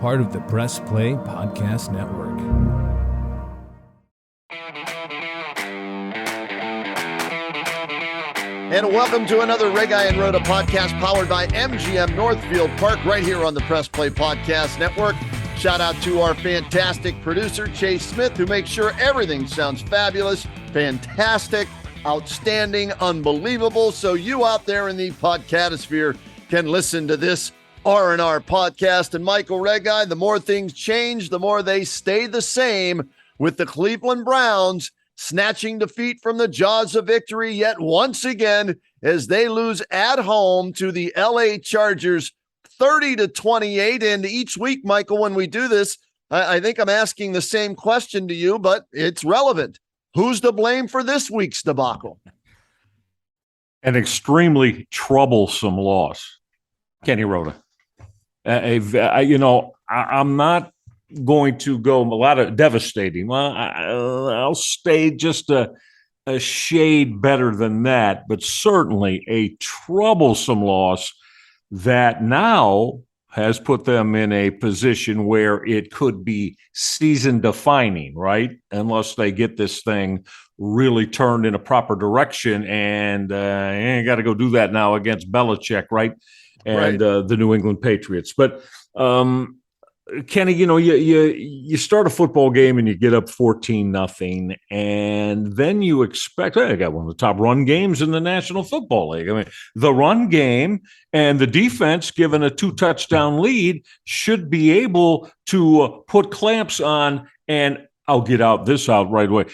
part of the Press Play Podcast Network. And welcome to another Ray Guy and Rhoda podcast powered by MGM Northfield Park right here on the Press Play Podcast Network. Shout out to our fantastic producer, Chase Smith, who makes sure everything sounds fabulous, fantastic, outstanding, unbelievable. So you out there in the podcatosphere can listen to this R&R podcast. And Michael Ray Guy, the more things change, the more they stay the same, with the Cleveland Browns snatching defeat from the jaws of victory yet once again as they lose at home to the LA Chargers 30-28. And each week, Michael, when we do this, I think I'm asking the same question to you, but it's relevant. Who's to blame for this week's debacle? An extremely troublesome loss, Kenny Rhoda. I'm not going to go a lot of devastating. Well, I'll stay just a shade better than that, but certainly a troublesome loss that now has put them in a position where it could be season defining, right? Unless they get this thing really turned in a proper direction, and you ain't got to go do that now against Belichick, right? And the New England Patriots. But Kenny, you start a football game and you get up 14-0, and then you expect, I got one of the top run games in the National Football League. I mean, the run game and the defense, given a 2-touchdown lead, should be able to put clamps on, and I'll get this out right away.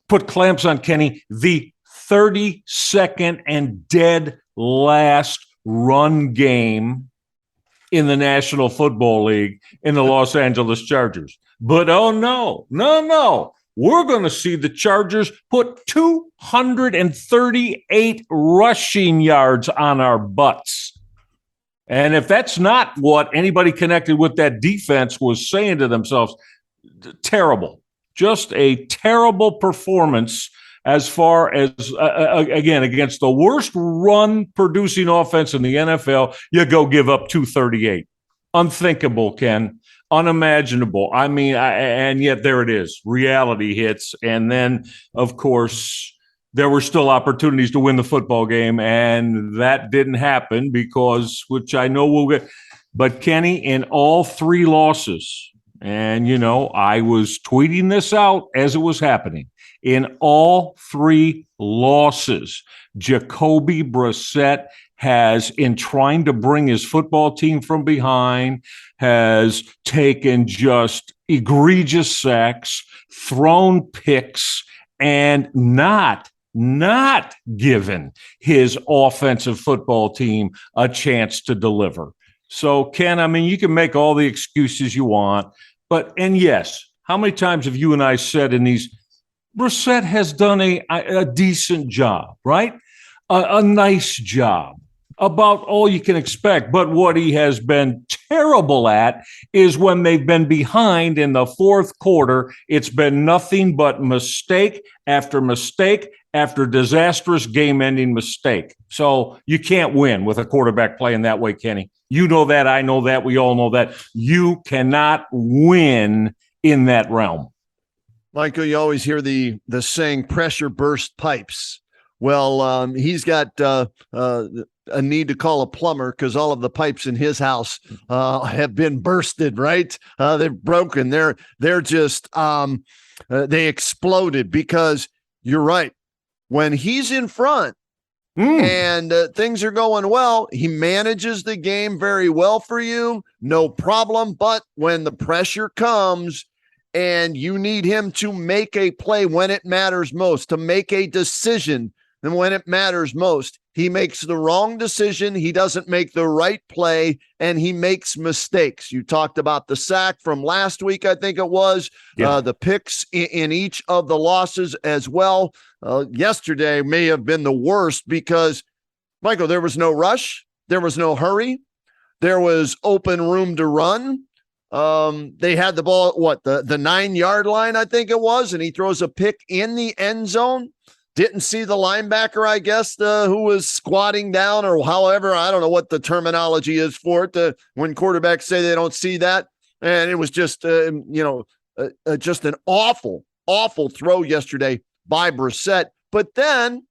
Put clamps on, Kenny, the 32nd and dead last run game in the National Football League in the Los Angeles Chargers. But oh no, we're going to see the Chargers put 238 rushing yards on our butts. And if that's not what anybody connected with that defense was saying to themselves, terrible, just a terrible performance as far as, again, against the worst run-producing offense in the NFL, you go give up 238. Unthinkable, Ken. Unimaginable. I mean, and yet there it is. Reality hits. And then, of course, there were still opportunities to win the football game, and that didn't happen because, which I know we'll get. But, Kenny, in all three losses, and, I was tweeting this out as it was happening, in all three losses, Jacoby Brissett has, in trying to bring his football team from behind, has taken just egregious sacks, thrown picks, and not given his offensive football team a chance to deliver. So, Ken, I mean, you can make all the excuses you want, and yes, how many times have you and I said in these, Brissett has done a decent job, right? A nice job, about all you can expect. But what he has been terrible at is when they've been behind in the fourth quarter, it's been nothing but mistake after mistake after disastrous game-ending mistake. So you can't win with a quarterback playing that way, Kenny. You know that, I know that, we all know that. You cannot win in that realm. Michael, you always hear the saying, pressure burst pipes. Well, he's got a need to call a plumber because all of the pipes in his house have been bursted, right? They're broken. They're just, they exploded because you're right. When he's in front and things are going well, he manages the game very well for you. No problem. But when the pressure comes, and you need him to make a play when it matters most, to make a decision, and when it matters most, he makes the wrong decision. He doesn't make the right play, and he makes mistakes. You talked about the sack from last week, I think it was, the picks in each of the losses as well. Yesterday may have been the worst because, Michael, there was no rush. There was no hurry. There was open room to run. They had the ball at the 9-yard line, I think it was, and he throws a pick in the end zone. Didn't see the linebacker, I guess, who was squatting down or however. I don't know what the terminology is for it when quarterbacks say they don't see that. And it was just, just an awful, awful throw yesterday by Brissett. But then,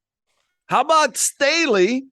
how about Staley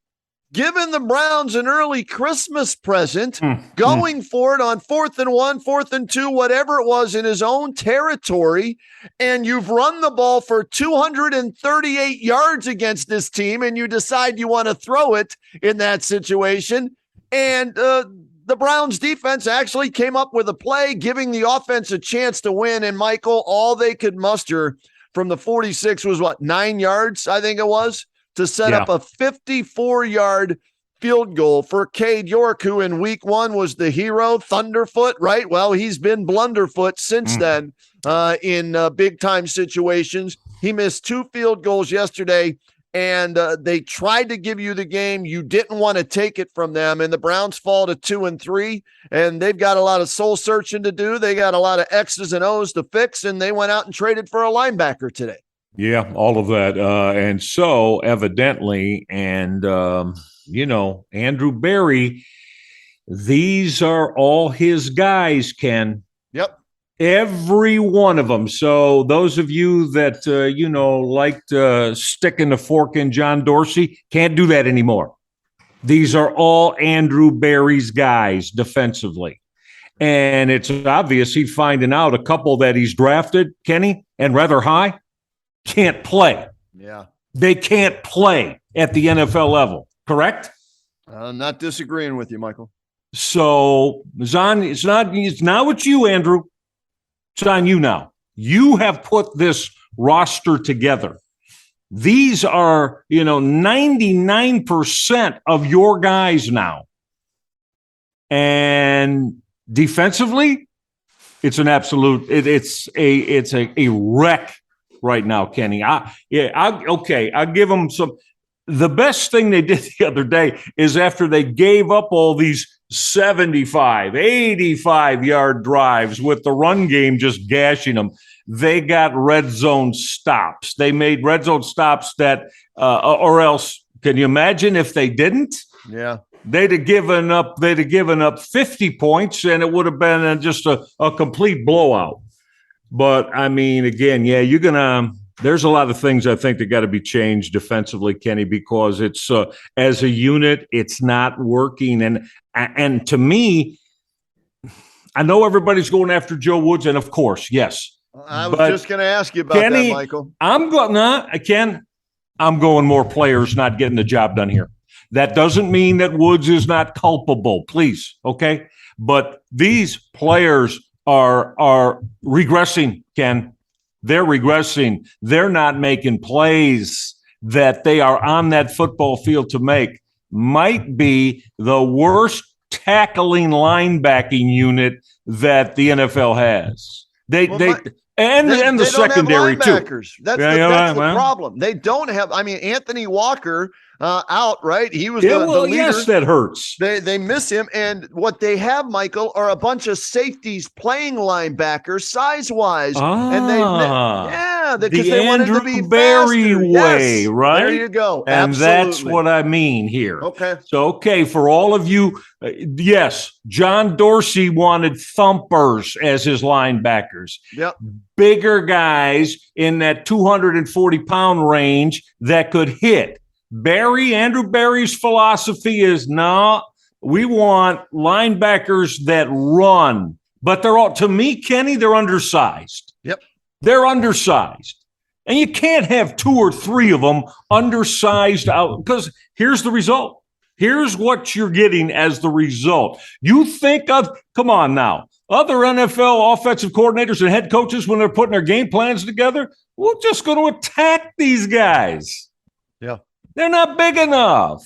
giving the Browns an early Christmas present, going for it on 4th and 1, 4th and 2, whatever it was in his own territory, and you've run the ball for 238 yards against this team, and you decide you want to throw it in that situation, and the Browns defense actually came up with a play, giving the offense a chance to win, and Michael, all they could muster from the 46 was 9 yards, I think it was, to set up a 54-yard field goal for Cade York, who in week 1 was the hero, Thunderfoot, right? Well, he's been Blunderfoot since then in big-time situations. He missed 2 field goals yesterday, and they tried to give you the game. You didn't want to take it from them, and the Browns fall to 2-3, and they've got a lot of soul-searching to do. They got a lot of X's and O's to fix, and they went out and traded for a linebacker today. Yeah, all of that. And so evidently, and, Andrew Berry, these are all his guys, Ken. Yep. Every one of them. So those of you that, liked sticking the fork in John Dorsey, can't do that anymore. These are all Andrew Berry's guys defensively. And it's obvious he's finding out a couple that he's drafted, Kenny, and rather high, can't play. Yeah. They can't play at the NFL level, correct? I'm not disagreeing with you, Michael. So, it's not with you, Andrew. It's on you now. You have put this roster together. These are, 99% of your guys now. And defensively, it's an absolute, it's a wreck right now, Kenny. I'll give them some. The best thing they did the other day is after they gave up all these 75, 85-yard drives with the run game just gashing them, they got red zone stops. They made red zone stops that, or else, can you imagine if they didn't? Yeah. They'd have given up 50 points, and it would have been just a complete blowout. But, I mean, again, yeah, there's a lot of things I think that got to be changed defensively, Kenny, because it's as a unit, it's not working. And to me, I know everybody's going after Joe Woods, and of course, yes. I was just going to ask you about Kenny, that, Michael. I'm going more players not getting the job done here. That doesn't mean that Woods is not culpable, please, okay? But these players are regressing, Ken. They're regressing. They're not making plays that they are on that football field to make. Might be the worst tackling linebacking unit that the NFL has. They the secondary too. That's the problem. They don't have. I mean, Anthony Walker out, right? He was the leader. Yes, that hurts. They miss him, and what they have, Michael, are a bunch of safeties playing linebackers size-wise, and because they wanted to be Berry way, yes, right? There you go, and absolutely. That's what I mean here. Okay, so for all of you, yes, John Dorsey wanted thumpers as his linebackers. Yep, bigger guys in that 240-pound range that could hit. Andrew Berry's philosophy is, no, we want linebackers that run. But to me, Kenny, they're undersized. Yep. They're undersized. And you can't have 2 or 3 of them undersized out, because here's the result. Here's what you're getting as the result. You think come on now, other NFL offensive coordinators and head coaches, when they're putting their game plans together, we're just going to attack these guys. Yeah. They're not big enough.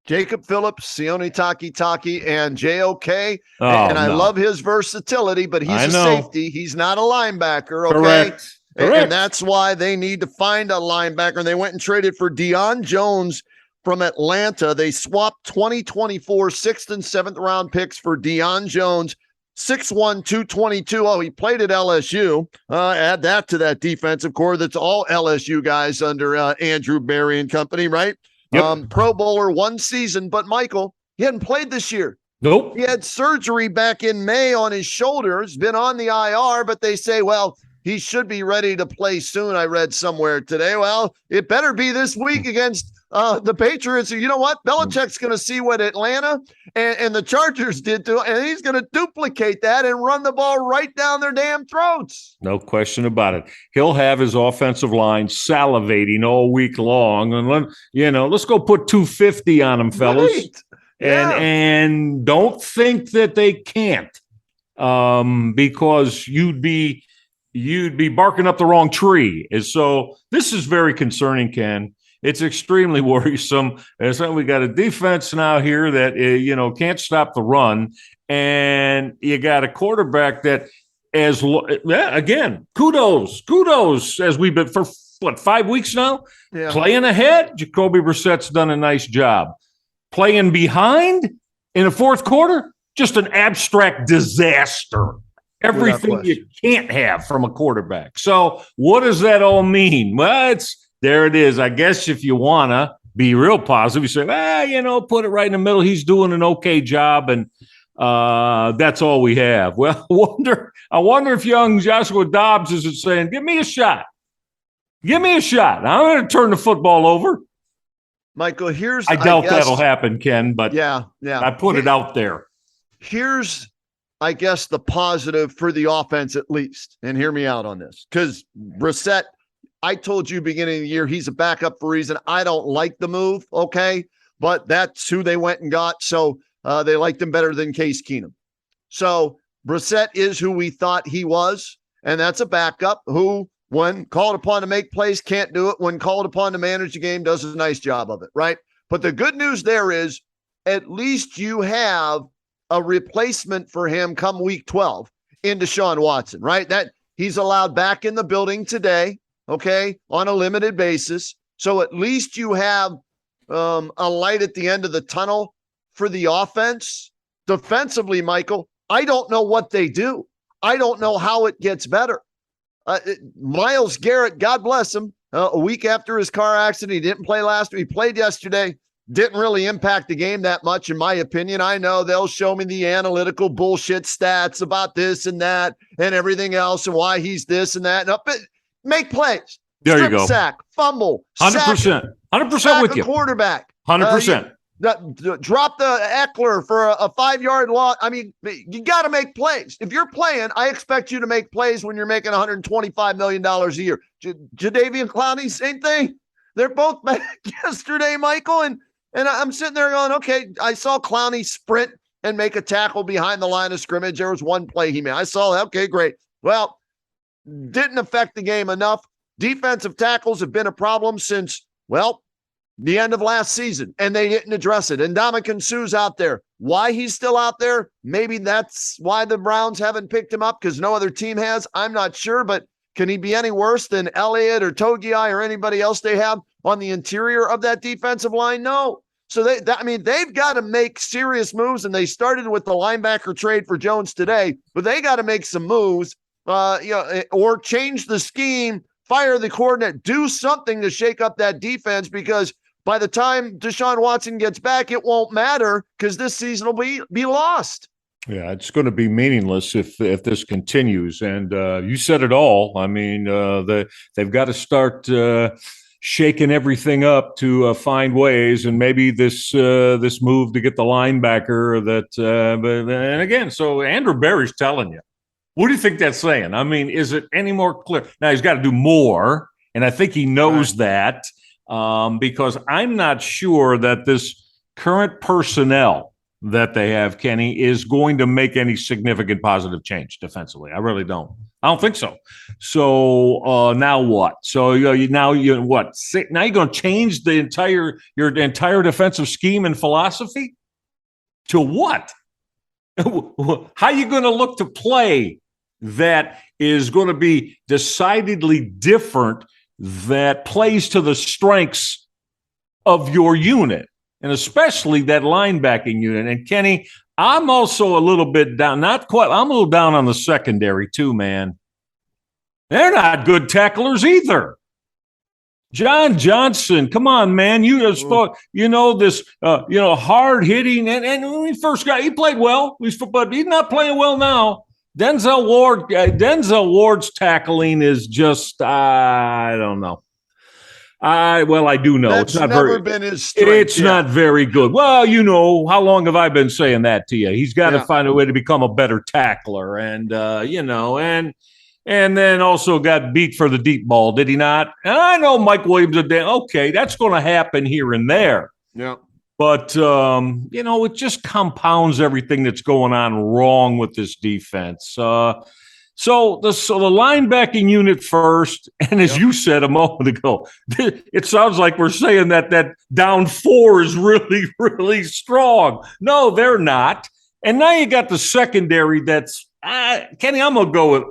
Jacob Phillips, Sione Takitaki, and JOK. I love his versatility, but he's a safety. He's not a linebacker, okay? Correct. And that's why they need to find a linebacker. And they went and traded for Deion Jones from Atlanta. They swapped 2024 6th and 7th round picks for Deion Jones. 6'1", 222. Oh, he played at LSU. Add that to that defensive core. That's all LSU guys under Andrew Berry and company, right? Yep. Pro Bowler 1 season. But, Michael, he hadn't played this year. Nope. He had surgery back in May on his shoulders, been on the IR, but they say, well, he should be ready to play soon. I read somewhere today. Well, it better be this week against the Patriots. You know what? Belichick's going to see what Atlanta and the Chargers did to him, and he's going to duplicate that and run the ball right down their damn throats. No question about it. He'll have his offensive line salivating all week long. And, let's go put 250 on him, fellas. Right. Yeah. And don't think that they can't, because you'd be barking up the wrong tree. And so this is very concerning, Ken. It's extremely worrisome. We got a defense now here that can't stop the run, and you got a quarterback that, again, kudos as we've been for 5 weeks now, playing ahead. Jacoby Brissett's done a nice job. Playing behind in the fourth quarter, just an abstract disaster. Everything you can't have from a quarterback. So what does that all mean? Well, there it is. I guess if you want to be real positive, you say, put it right in the middle. He's doing an okay job, and that's all we have. Well, I wonder if young Joshua Dobbs is saying, give me a shot. Give me a shot. I'm going to turn the football over. Michael, I doubt that'll happen, Ken, but yeah. I put it out there. Here's, I guess, the positive for the offense at least. And hear me out on this. Because Brissett, I told you beginning of the year, he's a backup for a reason. I don't like the move, okay? But that's who they went and got. So they liked him better than Case Keenum. So Brissett is who we thought he was. And that's a backup who, when called upon to make plays, can't do it. When called upon to manage the game, does a nice job of it, right? But the good news there is at least you have a replacement for him come week 12 in Deshaun Watson, right? That he's allowed back in the building today, okay, on a limited basis. So at least you have a light at the end of the tunnel for the offense. Defensively, Michael, I don't know what they do. I don't know how it gets better. Myles Garrett, God bless him, a week after his car accident, he didn't play last week. He played yesterday, didn't really impact the game that much, in my opinion. I know they'll show me the analytical bullshit stats about this and that and everything else and why he's this and that. But make plays. There Strip you go. Sack, fumble, 100%. 100% with you. Quarterback. 100%. Drop the Eckler for a 5-yard loss. I mean, you got to make plays. If you're playing, I expect you to make plays when you're making $125 million a year. Jadeveon Clowney, same thing. They're both back yesterday, Michael. And I'm sitting there going, okay, I saw Clowney sprint and make a tackle behind the line of scrimmage. There was one play he made. I saw that. Okay, great. Well, didn't affect the game enough. Defensive tackles have been a problem since, the end of last season, and they didn't address it. And Ndamukong Suh's out there. Why he's still out there? Maybe that's why the Browns haven't picked him up, because no other team has. I'm not sure, but can he be any worse than Elliott or Togiai or anybody else they have on the interior of that defensive line? No. So they've got to make serious moves, and they started with the linebacker trade for Jones today, but they got to make some moves, or change the scheme, fire the coordinator, do something to shake up that defense, because by the time Deshaun Watson gets back, it won't matter, because this season will be lost. Yeah, it's going to be meaningless if this continues. And you said it all. I mean, they've got to start shaking everything up to find ways, and maybe this move to get the linebacker and again, so Andrew Berry's telling you. What do you think that's saying? I mean, is it any more clear? Now, he's got to do more, and I think he knows that. Because I'm not sure that this current personnel that they have, Kenny, is going to make any significant positive change defensively. I really don't. I don't think so. So now what? So now you're going to change your entire defensive scheme and philosophy to what? How are you going to look to play that is going to be decidedly different, that plays to the strengths of your unit, and especially that linebacking unit? And Kenny, I'm also a little bit down, not quite, I'm a little down on the secondary too, man. They're not good tacklers either. John Johnson, come on, man. You just thought, this, hard hitting. And when he first got, he played well, but he's not playing well now. Denzel Ward's tackling is just, I don't know. I do know. That's it's not never very, been his strength. It's not very good. Well, how long have I been saying that to you? He's got to find a way to become a better tackler. And, and then also got beat for the deep ball, did he not? And I know Mike Williams, okay, that's going to happen here and there. Yeah. But, it just compounds everything that's going on wrong with this defense. So the linebacking unit first, and as you said a moment ago, it sounds like we're saying that down 4 is really, really strong. No, they're not. And now you got the secondary that's, Kenny, I'm going to go with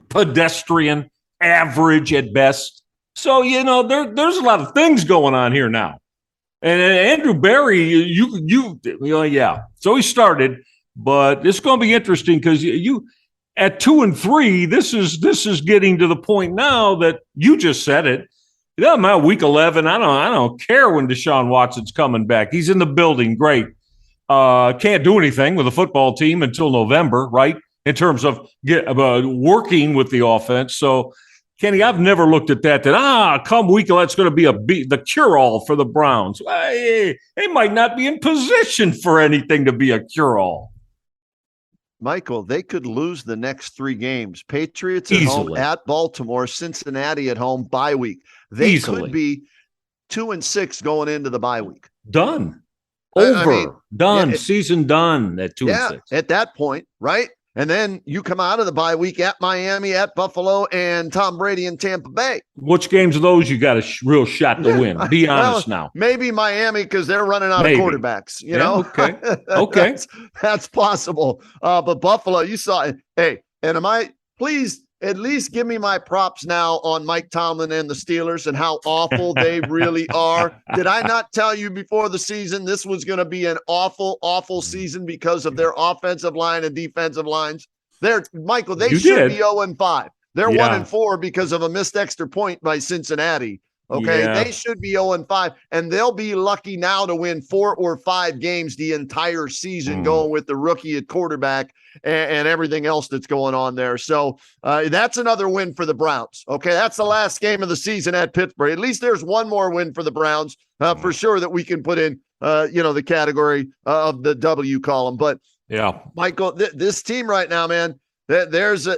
pedestrian, average at best. So, there's a lot of things going on here now. And Andrew Berry, So he started, but it's going to be interesting because you at 2 and 3, this is getting to the point now that you just said it. It doesn't matter week 11. I don't care when Deshaun Watson's coming back. He's in the building. Great. Can't do anything with the football team until November, right? In terms of working with the offense. So, Kenny, I've never looked at that come week, that's going to be the cure-all for the Browns. They might not be in position for anything to be a cure-all. Michael, they could lose the next 3 games. Patriots at home, at Baltimore, Cincinnati at home, bye week. They could be 2 and 6 going into the bye week. Done. Over. Done. Season done at 2 and 6. At that point, right? And then you come out of the bye week at Miami, at Buffalo, and Tom Brady in Tampa Bay. Which games of those you got a real shot to win? Be honest now. Maybe Miami because they're running out of quarterbacks. You know, okay, that's possible. But Buffalo, you saw it. Hey, and please at least give me my props now on Mike Tomlin and the Steelers and how awful they really are. Did I not tell you before the season this was going to be an awful, awful season because of their offensive line and defensive lines? Michael, they should be 0-5. They're 1-4 because of a missed extra point by Cincinnati. Okay, they should be 0-5, and they'll be lucky now to win 4 or 5 games the entire season, going with the rookie at quarterback and everything else that's going on there. So that's another win for the Browns. Okay, that's the last game of the season at Pittsburgh. At least there's one more win for the Browns for sure that we can put in, the category of the W column. But Michael, this team right now, man, there's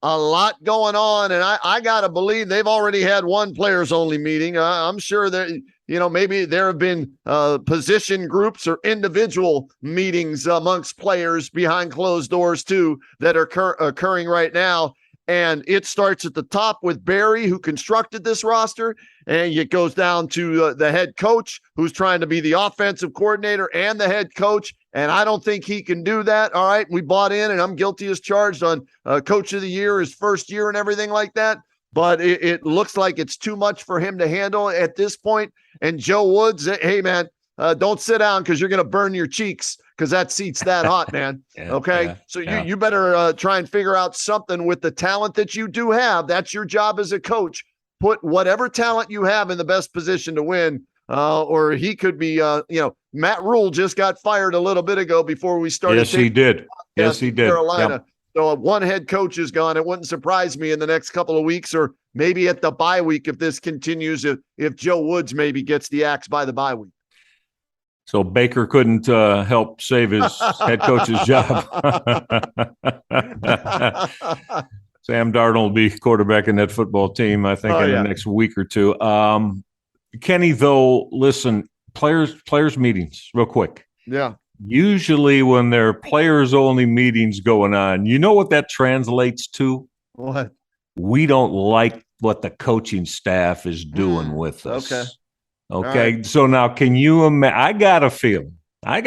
a lot going on, and I gotta believe they've already had one players only meeting. I'm sure that maybe there have been position groups or individual meetings amongst players behind closed doors too that are occurring right now. And it starts at the top with Barry, who constructed this roster, and it goes down to the head coach, who's trying to be the offensive coordinator and the head coach. And I don't think he can do that. All right, we bought in, and I'm guilty as charged on Coach of the Year, his first year and everything like that. But it looks like it's too much for him to handle at this point. And Joe Woods, hey, man, don't sit down because you're going to burn your cheeks because that seat's that hot, man. So you better try and figure out something with the talent that you do have. That's your job as a coach. Put whatever talent you have in the best position to win, or he could be, Matt Rule just got fired a little bit ago before we started. Yes, he did. Carolina. Yep. So one head coach is gone. It wouldn't surprise me in the next couple of weeks, or maybe at the bye week if this continues, if Joe Woods maybe gets the axe by the bye week. So Baker couldn't help save his head coach's job. Sam Darnold will be quarterbacking that football team, I think, in the next week or two. Kenny, though, listen, players meetings, real quick. Yeah. Usually when there are players-only meetings going on, you know what that translates to? What? We don't like what the coaching staff is doing with us. Okay. Right. So now can you imagine? I got a feeling. I'm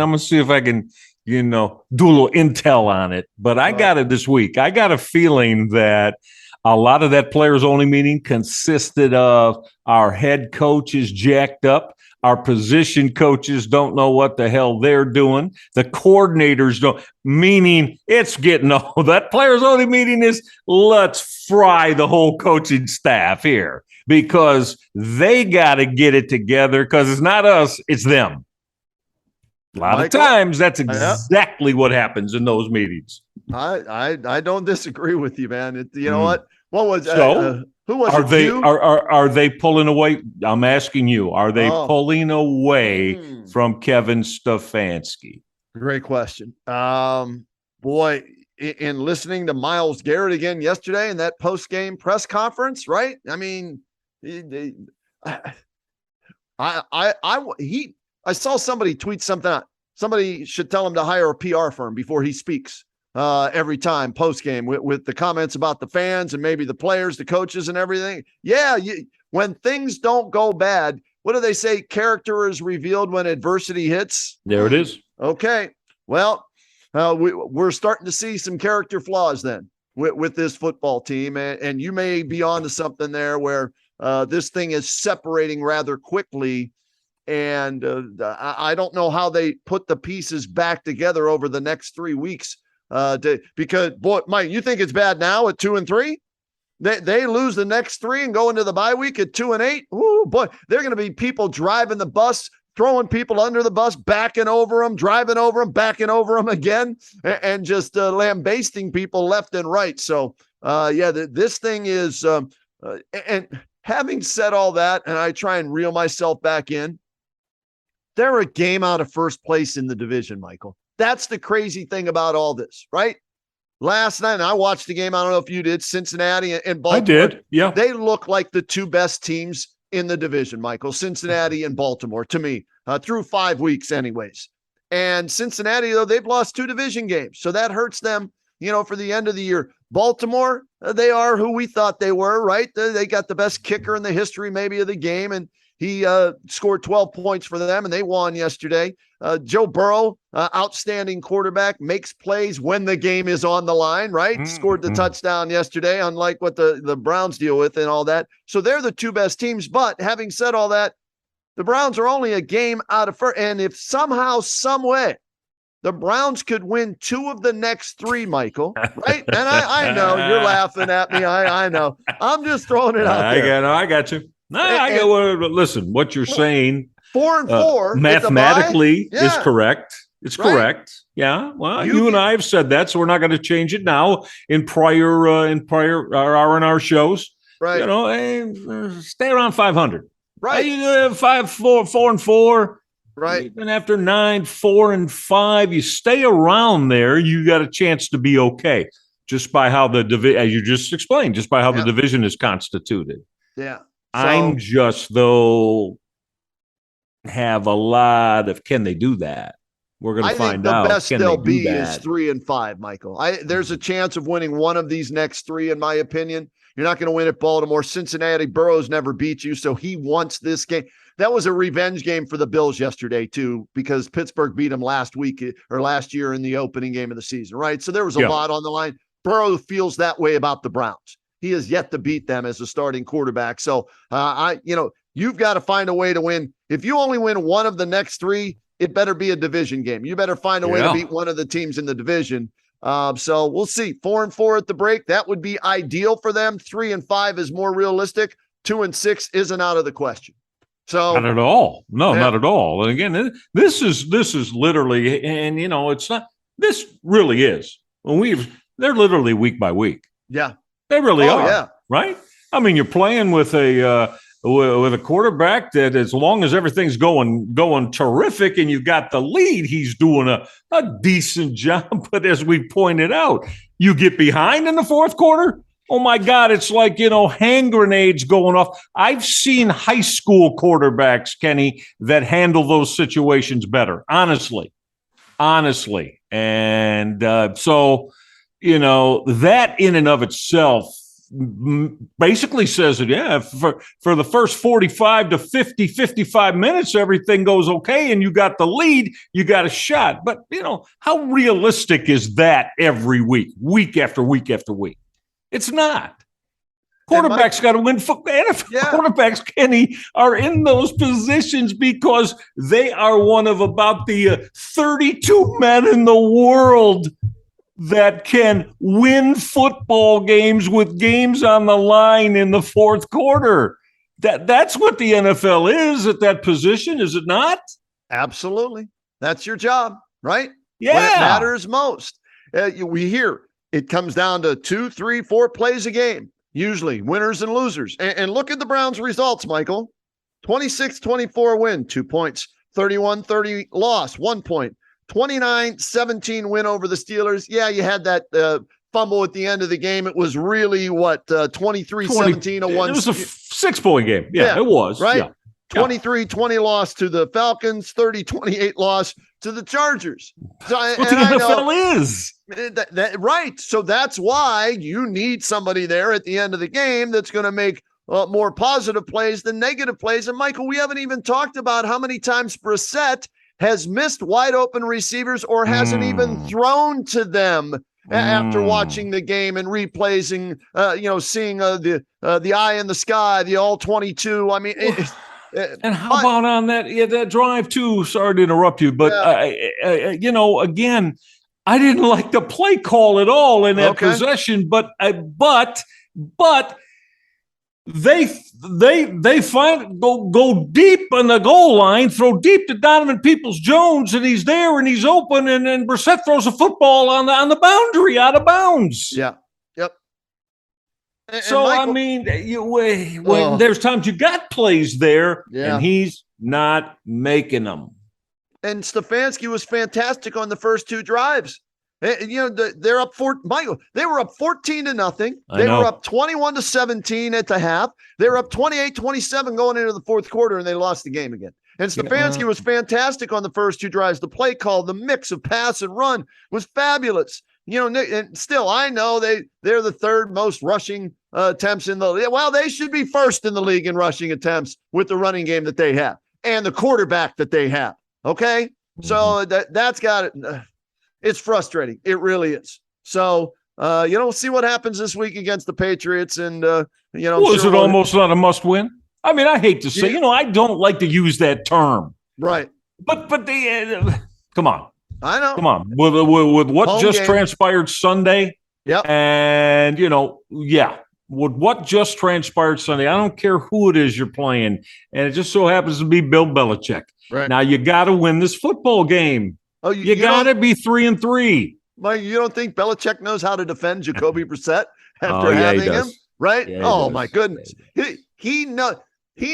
going to see if I can, do a little intel on it. But I got it this week. I got a feeling that A lot of that players only meeting consisted of our head coach is jacked up. Our position coaches don't know what the hell they're doing. The coordinators don't, meaning it's getting old. That players only meeting is let's fry the whole coaching staff here because they got to get it together because it's not us, it's them. A lot of times that's exactly what happens in those meetings. I don't disagree with you, man. You know what? What was who was are it? They are they pulling away? I'm asking you. Are they pulling away from Kevin Stefanski? Great question. Boy, in listening to Myles Garrett again yesterday in that post-game press conference, right? I mean, I saw somebody tweet something out. Somebody should tell him to hire a PR firm before he speaks every time post-game with the comments about the fans and maybe the players, the coaches and everything. Yeah, when things don't go bad, what do they say? Character is revealed when adversity hits. There it is. Okay. Well, we're starting to see some character flaws then with this football team. And you may be on to something there where this thing is separating rather quickly. And I don't know how they put the pieces back together over the next 3 weeks. Because, boy, Mike, you think it's bad now at 2-3? They lose the next 3 and go into the bye week at 2-8. Ooh, boy, they're going to be people driving the bus, throwing people under the bus, backing over them, driving over them, backing over them again, and just lambasting people left and right. So, this thing is, and having said all that, and I try and reel myself back in, they're a game out of first place in the division, Michael. That's the crazy thing about all this, right? Last night, and I watched the game. I don't know if you did, Cincinnati and Baltimore. I did, yeah. They look like the two best teams in the division, Michael, Cincinnati and Baltimore, to me, through 5 weeks anyways. And Cincinnati, though, they've lost 2 division games. So that hurts them, for the end of the year. Baltimore, they are who we thought they were, right? They got the best kicker in the history maybe of the game, and he scored 12 points for them, and they won yesterday. Joe Burrow, outstanding quarterback, makes plays when the game is on the line, right? Mm-hmm. Scored the touchdown yesterday, unlike what the Browns deal with and all that. So they're the 2 best teams. But having said all that, the Browns are only a game out of first. And if somehow, some way, the Browns could win 2 of the next 3, Michael, right? And I know you're laughing at me. I know. I'm just throwing it out there. I got you. No, listen, what you're saying 4-4 mathematically is correct. It's correct. Yeah. Well, you and I have said that, so we're not going to change it now in prior R&R shows. Right. Stay around 500. Right. You have 4-4. Right. Even after 9-4-5, you stay around there, you got a chance to be okay. Just by how the division, as you just explained, just by how the division is constituted. Yeah. So, I'm just, though, have a lot of, can they do that? We're going to find out. The best can they'll they be do is 3-5, Michael. There's a chance of winning one of these next 3, in my opinion. You're not going to win at Baltimore. Cincinnati, Burrow's never beat you, so he wants this game. That was a revenge game for the Bills yesterday, too, because Pittsburgh beat them last year in the opening game of the season, right? So there was a lot on the line. Burrow feels that way about the Browns. He has yet to beat them as a starting quarterback. So, you've got to find a way to win. If you only win one of the next 3, it better be a division game. You better find a way to beat one of the teams in the division. So we'll see. 4-4 at the break. That would be ideal for them. 3-5 is more realistic. 2-6 isn't out of the question. So not at all. No, not at all. And again, this is literally, and it's not. This really is. They're literally week by week. Yeah. They really are, yeah. Right? I mean, you're playing with a quarterback that, as long as everything's going terrific and you've got the lead, he's doing a decent job. But as we pointed out, you get behind in the fourth quarter, oh my God, it's like, hand grenades going off. I've seen high school quarterbacks, Kenny, that handle those situations better, honestly. And so, that in and of itself basically says that, for the first 45 to 55 minutes, everything goes okay and you got the lead, you got a shot. But, how realistic is that every week after week after week? It's not. Quarterbacks got to win football. NFL quarterbacks, Kenny, are in those positions because they are one of about the 32 men in the world that can win football games with games on the line in the fourth quarter. That's what the NFL is at that position, is it not? Absolutely. That's your job, right? Yeah. When it matters most. We hear it comes down to 2, 3, 4 plays a game. Usually winners and losers. And look at the Browns' results, Michael. 26-24 win, 2 points. 31-30 loss, 1 point. 29-17 win over the Steelers. Yeah, you had that fumble at the end of the game. It was really 23-17 a one. It was a 6-point game. Yeah, it was. Right? Yeah. 23-20 loss to the Falcons, 30-28 loss to the Chargers. So, what the NFL is. Right. So that's why you need somebody there at the end of the game that's going to make more positive plays than negative plays. And Michael, we haven't even talked about how many times Brissett has missed wide open receivers or hasn't even thrown to them after watching the game and replaying, seeing the eye in the sky, the all 22. I mean, and how about on that drive too? Sorry to interrupt you, but again, I didn't like the play call at all in that possession. But they go deep on the goal line, throw deep to Donovan Peoples-Jones, and he's there and he's open, and then Brissett throws a football on the boundary out of bounds. Yeah. Yep. So, Michael, I mean, when there's times you got plays there, and he's not making them. And Stefanski was fantastic on the first 2 drives. They're up Michael. They were up 14-0. They were up 21-17 at the half. They were up 28-27 going into the fourth quarter, and they lost the game again. And Stefanski was fantastic on the first 2 drives. The play call, the mix of pass and run was fabulous. And still, I know they're the 3rd most rushing attempts in the league. Well, they should be 1st in the league in rushing attempts with the running game that they have and the quarterback that they have. Okay, so that's got it. It's frustrating. It really is. So see what happens this week against the Patriots, and is it almost not a must win? I mean, I hate to say, I don't like to use that term, right? But come on. I know. Come on. With what Home just game. transpired Sunday. Yep. And, with what just transpired Sunday, I don't care who it is you're playing. And it just so happens to be Bill Belichick. Right. Now, you got to win this football game. Oh, you got to be 3-3. Mike, you don't think Belichick knows how to defend Jacoby Brissett after having him? Right? Yeah, my goodness. He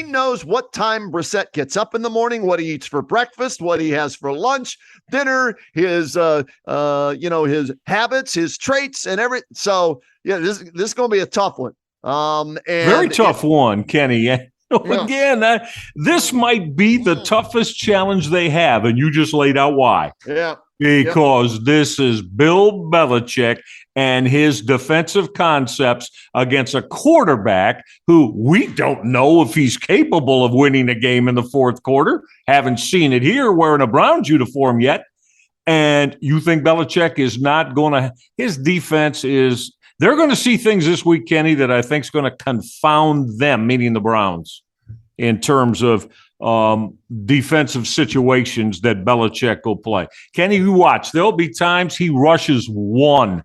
knows what time Brissett gets up in the morning, what he eats for breakfast, what he has for lunch, dinner, his his habits, his traits, and everything. So this is going to be a tough one. And very tough one, Kenny. Again, this might be the toughest challenge they have, and you just laid out why. Yeah. Because this is Bill Belichick and his defensive concepts against a quarterback who we don't know if he's capable of winning a game in the fourth quarter. Haven't seen it here wearing a Browns uniform yet. And you think Belichick is not going to – his defense is – they're going to see things this week, Kenny, that I think is going to confound them, meaning the Browns, in terms of defensive situations that Belichick will play. Kenny, you watch. There'll be times he rushes 1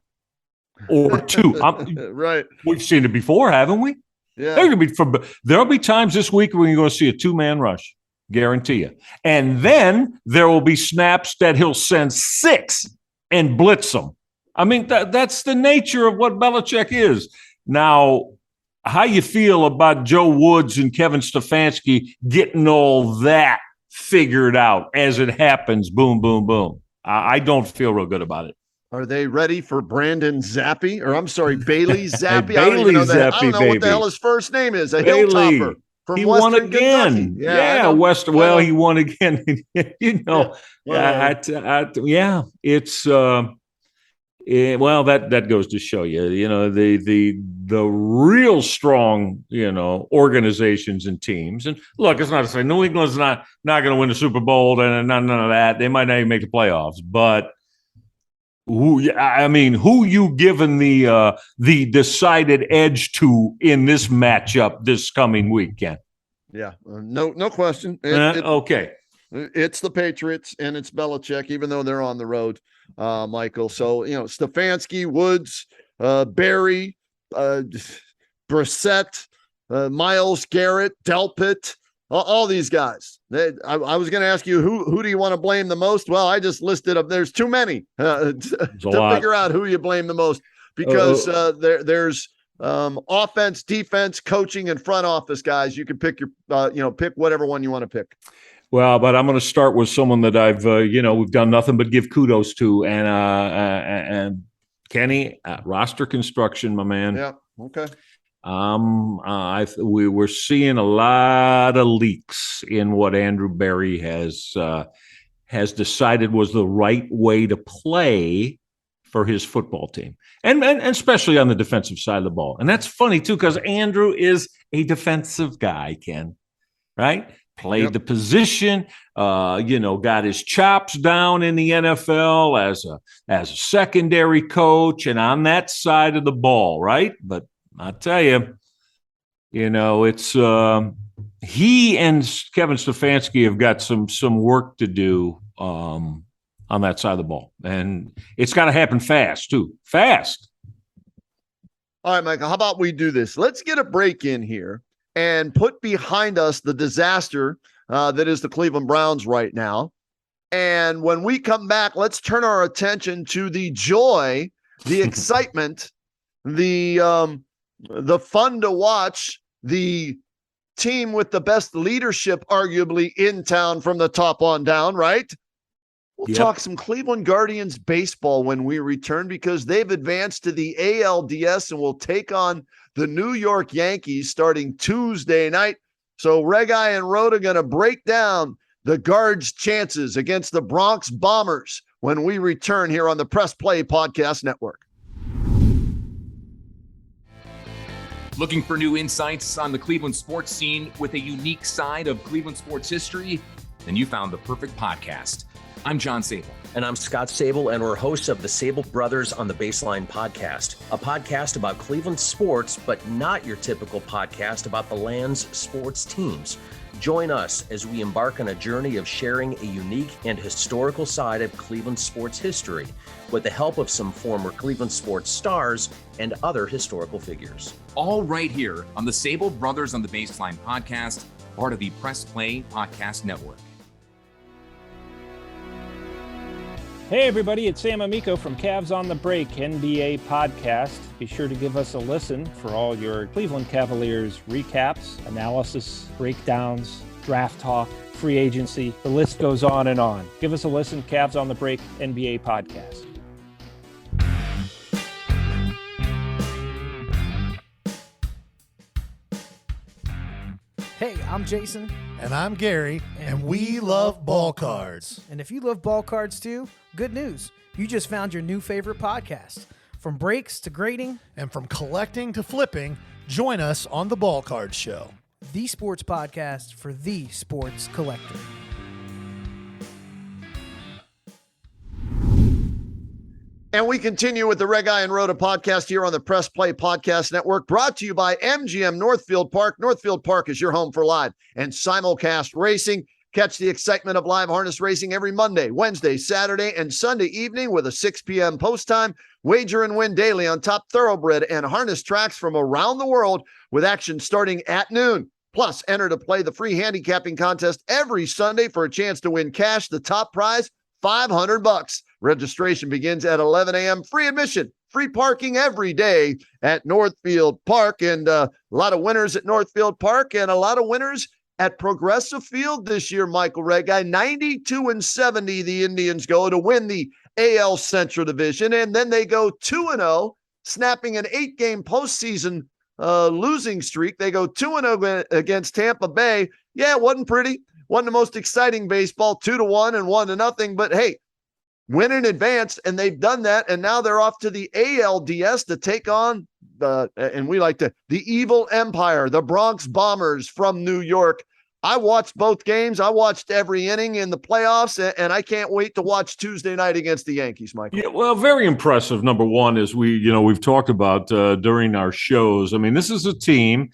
or 2. Right. We've seen it before, haven't we? Yeah. There'll be times this week when you're going to see a 2-man rush. Guarantee you. And then there will be snaps that he'll send 6 and blitz them. I mean, that's the nature of what Belichick is. Now, how you feel about Joe Woods and Kevin Stefanski getting all that figured out as it happens, boom, boom, boom. I don't feel real good about it. Are they ready for Brandon Zappi? Or I'm sorry, Bailey Zappi? I don't know what the hell his first name is. Bailey. Hilltopper. He won again. Western. Well, he won again. It's that goes to show you, the real strong, organizations and teams. And look, it's not to say New England's not going to win the Super Bowl and none of that. They might not even make the playoffs, but Who you giving the decided edge to in this matchup this coming weekend? Yeah, no question. Okay. It's the Patriots and it's Belichick, even though they're on the road, Michael. So, Stefanski, Woods, Barry, Brissett, Myles Garrett, Delpit, all these guys. I was going to ask you, who do you want to blame the most? Well, I just listed up. There's too many to figure out who you blame the most, because there's offense, defense, coaching, and front office guys. You can pick pick whatever one you want to pick. Well, but I'm going to start with someone that I've, we've done nothing but give kudos to, and Kenny, roster construction, my man. Yeah. Okay. We were seeing a lot of leaks in what Andrew Berry has decided was the right way to play for his football team, and especially on the defensive side of the ball. And that's funny too, because Andrew is a defensive guy, Ken, right? Played the position, got his chops down in the NFL as a secondary coach and on that side of the ball, right? But I tell you, it's he and Kevin Stefanski have got some work to do on that side of the ball, and it's got to happen fast too. Fast. All right, Michael. How about we do this? Let's get a break in here and put behind us the disaster that is the Cleveland Browns right now. And when we come back, let's turn our attention to the joy, the excitement, the fun to watch, the team with the best leadership, arguably, in town from the top on down, right? We'll talk some Cleveland Guardians baseball when we return, because they've advanced to the ALDS and will take on the New York Yankees starting Tuesday night. So Regai and Rhoda are going to break down the Guards' chances against the Bronx Bombers when we return here on the Press Play Podcast Network. Looking for new insights on the Cleveland sports scene with a unique side of Cleveland sports history? Then you found the perfect podcast. I'm John Sable. And I'm Scott Sable, and we're hosts of the Sable Brothers on the Baseline podcast, a podcast about Cleveland sports, but not your typical podcast about the land's sports teams. Join us as we embark on a journey of sharing a unique and historical side of Cleveland sports history with the help of some former Cleveland sports stars and other historical figures. All right here on the Sable Brothers on the Baseline podcast, part of the Press Play Podcast Network. Hey everybody, it's Sam Amico from Cavs on the Break NBA podcast. Be sure to give us a listen for all your Cleveland Cavaliers recaps, analysis, breakdowns, draft talk, free agency. The list goes on and on. Give us a listen, Cavs on the Break NBA podcast. Hey, I'm Jason. And I'm Gary, and we love ball cards. And if you love ball cards too, good news. You just found your new favorite podcast. From breaks to grading, and from collecting to flipping, join us on the Ball Card Show, the sports podcast for the sports collector. And we continue with the Regai and Rhoda podcast here on the Press Play Podcast Network, brought to you by MGM Northfield Park. Northfield Park is your home for live and simulcast racing. Catch the excitement of live harness racing every Monday, Wednesday, Saturday, and Sunday evening with a 6 p.m. post time. Wager and win daily on top thoroughbred and harness tracks from around the world, with action starting at noon. Plus, enter to play the free handicapping contest every Sunday for a chance to win cash. The top prize, $500. Registration begins at 11 a.m. Free admission, free parking every day at Northfield Park. And a lot of winners at Northfield Park and a lot of winners at Progressive Field this year, Michael Regai. 92-70 the Indians go to win the AL Central Division. And then they go 2-0, snapping an 8-game postseason losing streak. They go 2-0 against Tampa Bay. Yeah, it wasn't pretty. Wasn't the most exciting baseball, 2-1 and 1-0. But hey, win in advance, and they've done that, and now they're off to the ALDS to take on the evil empire, the Bronx Bombers from New York. I watched both games. I watched every inning in the playoffs, and I can't wait to watch Tuesday night against the Yankees, Michael. Yeah, well, very impressive. Number one, as we've talked about during our shows. I mean, this is a team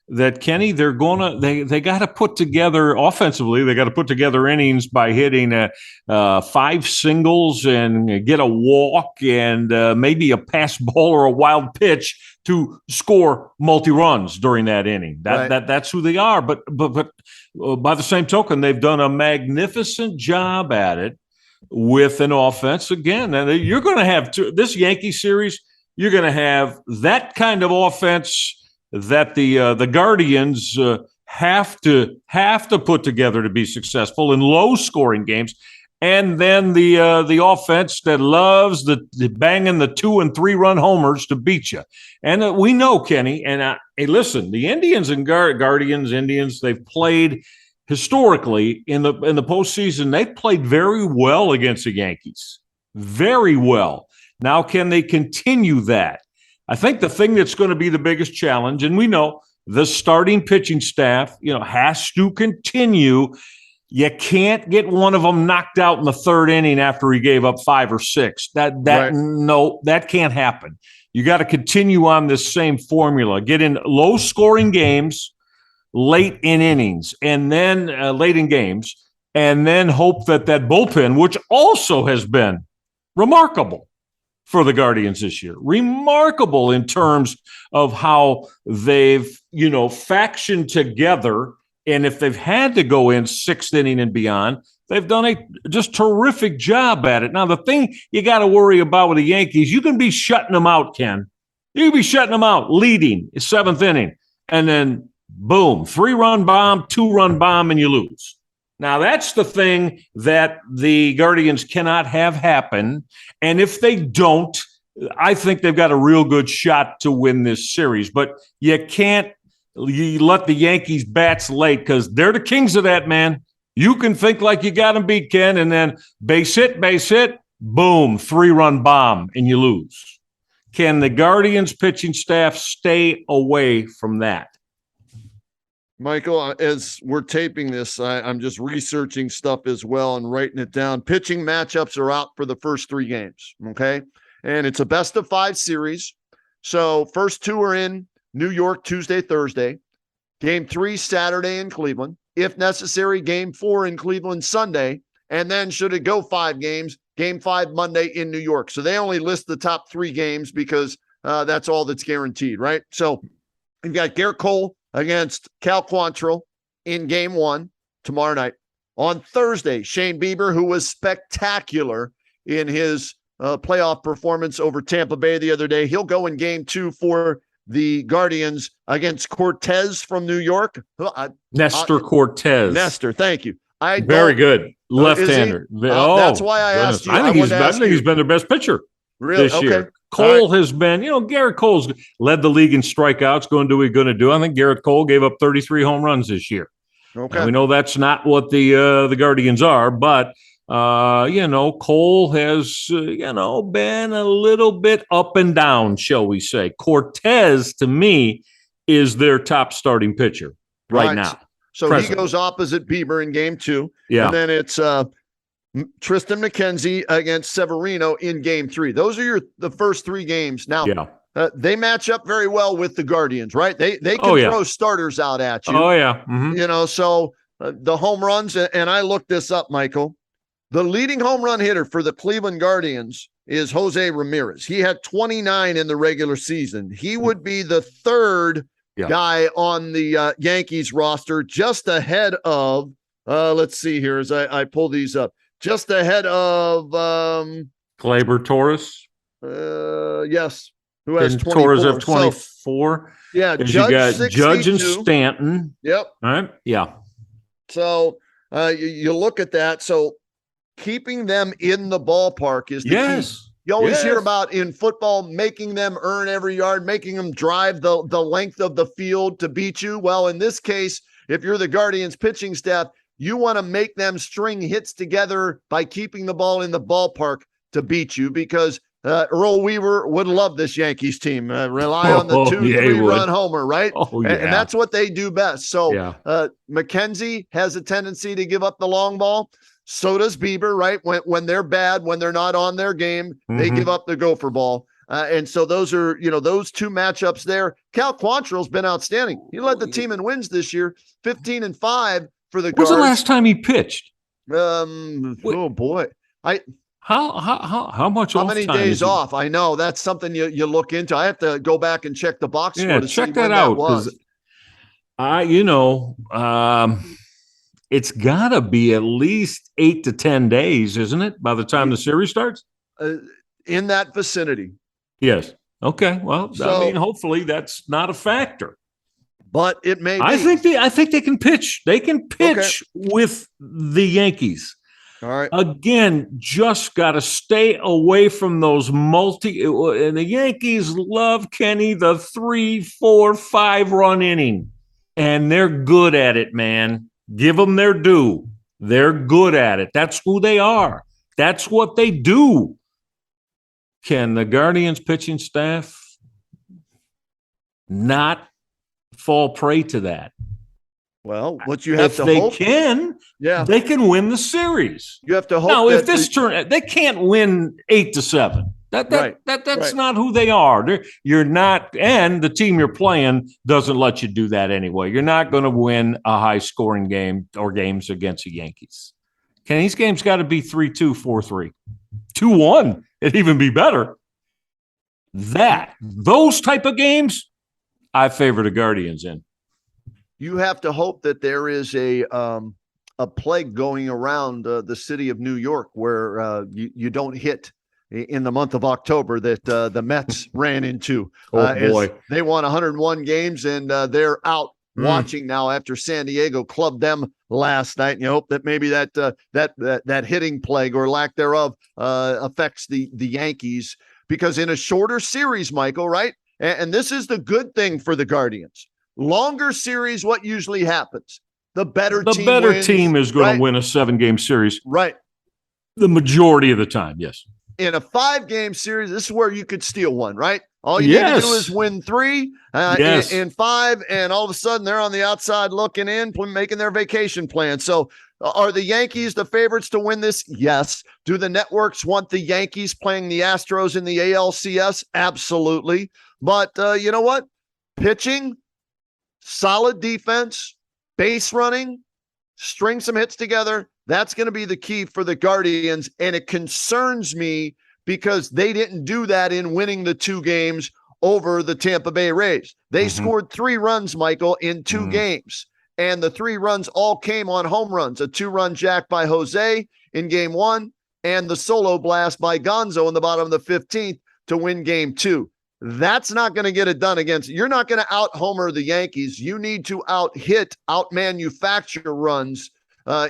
that, Kenny, they got to put together offensively. They got to put together innings by hitting 5 singles and get a walk and maybe a pass ball or a wild pitch to score multi-runs during that inning. That's who they are. But by the same token, they've done a magnificent job at it with an offense again. And you're going to have this Yankee series. You're going to have that kind of offense that the Guardians have to put together to be successful in low-scoring games, and then the offense that loves the banging the 2 and 3 run homers to beat you. And we know, Kenny. And hey, listen, the Indians and Indians, they've played historically in the postseason. They played very well against the Yankees, very well. Now, can they continue that? I think the thing that's going to be the biggest challenge, and we know the starting pitching staff, has to continue. You can't get one of them knocked out in the 3rd inning after he gave up 5 or 6. No, that can't happen. You got to continue on this same formula. Get in low-scoring games late in innings, and then late in games, and then hope that bullpen, which also has been remarkable for the Guardians this year. Remarkable in terms of how they've, factioned together. And if they've had to go in 6th inning and beyond, they've done a just terrific job at it. Now, the thing you got to worry about with the Yankees, you can be shutting them out, Ken. You can be shutting them out, leading 7th inning, and then boom, 3-run bomb, 2-run bomb, and you lose. Now, that's the thing that the Guardians cannot have happen. And if they don't, I think they've got a real good shot to win this series. But you can't let the Yankees bats late, because they're the kings of that, man. You can think like you got them beat, Ken, and then base hit, boom, 3-run bomb, and you lose. Can the Guardians pitching staff stay away from that? Michael, as we're taping this, I'm just researching stuff as well and writing it down. Pitching matchups are out for the first 3 games, okay? And it's a best-of-5 series. So first 2 are in New York Tuesday, Thursday. Game 3 Saturday in Cleveland. If necessary, Game 4 in Cleveland Sunday. And then should it go 5 games, Game 5 Monday in New York. So they only list the top 3 games because that's all that's guaranteed, right? So you've got Garrett Cole against Cal Quantrill in Game 1 tomorrow night. On Thursday, Shane Bieber, who was spectacular in his playoff performance over Tampa Bay the other day, he'll go in Game 2 for the Guardians against Cortez from New York. Nestor Cortez. Nestor, thank you. Very good. Left-hander. That's why I asked you. I think he's been their best pitcher this year. Cole has been, Garrett Cole's led the league in strikeouts, going to do what he's going to do. I think Garrett Cole gave up 33 home runs this year. Okay. Now, we know that's not what the Guardians are, but, Cole has, been a little bit up and down, shall we say. Cortez, to me, is their top starting pitcher right now. So presently. He goes opposite Bieber in Game 2. Yeah. And then it's Tristan McKenzie against Severino in Game 3. Those are the first 3 games. Now, they match up very well with the Guardians, right? They can throw starters out at you. Oh, yeah. Mm-hmm. So the home runs, and I looked this up, Michael. The leading home run hitter for the Cleveland Guardians is Jose Ramirez. He had 29 in the regular season. He would be the 3rd guy on the Yankees roster, just ahead of, let's see here as I pull these up. Just ahead of Gleyber Torres. Yes. Who has 24. Torres have 24. So, yeah, Judge, you got Judge and Stanton. Yep. All right. Yeah. So you look at that. So keeping them in the ballpark is the key. You always hear about in football making them earn every yard, making them drive the length of the field to beat you. Well, in this case, if you're the Guardians pitching staff, you want to make them string hits together by keeping the ball in the ballpark to beat you, because Earl Weaver would love this Yankees team. Rely on the 2-3 run homer, right? Oh, yeah. And that's what they do best. So Yeah. McKenzie has a tendency to give up the long ball. So does Bieber, right? When they're bad, when they're not on their game, they give up the gopher ball. And so those are, those two matchups there. Cal Quantrill's been outstanding. He led the team in wins this year, 15-5 for the Guards. When's the last time he pitched? Oh boy. How much? How many days off? I know that's something you look into. I have to go back and check the box score to check see that when out. that was. It's got to be at least 8 to 10 days, isn't it? By the time the series starts, in that vicinity. Yes. Okay. Well, hopefully that's not a factor. But it may be. I think they can pitch. They can pitch with the Yankees. All right. Again, just got to stay away from those and the Yankees love, Kenny, the 3, 4, 5 run inning. And they're good at it, man. Give them their due. They're good at it. That's who they are. That's what they do. Can the Guardians pitching staff not fall prey to that? Well, what you have to hope, they can win the series. You have to hope. Now, if this turn, they can't win 8-7. That's not who they are. You're not, and the team you're playing doesn't let you do that anyway. You're not going to win a high-scoring game or games against the Yankees. These games got to be 3-2, 4-3, 2-1. It'd even be better. Those type of games, I favor the Guardians in. You have to hope that there is a plague going around the city of New York where you don't hit in the month of October that the Mets ran into. Boy. They won 101 games and they're out watching now after San Diego clubbed them last night. And you hope that maybe that hitting plague or lack thereof affects the Yankees, because in a shorter series, Michael, right? And this is the good thing for the Guardians. Longer series, what usually happens? The better team is going to win a 7-game series. Right. The majority of the time, yes. In a 5-game series, this is where you could steal one, right? All you need to do is win 3 in 5, and all of a sudden they're on the outside looking in, making their vacation plan. So are the Yankees the favorites to win this? Yes. Do the networks want the Yankees playing the Astros in the ALCS? Absolutely. But you know what? Pitching, solid defense, base running, string some hits together. That's going to be the key for the Guardians. And it concerns me because they didn't do that in winning the 2 games over the Tampa Bay Rays. They scored 3 runs, Michael, in 2 games. And the 3 runs all came on home runs. A 2-run jack by Jose in game 1 and the solo blast by Gonzo in the bottom of the 15th to win game 2. That's not going to get it done against. You're not going to out-homer the Yankees. You need to out-manufacture runs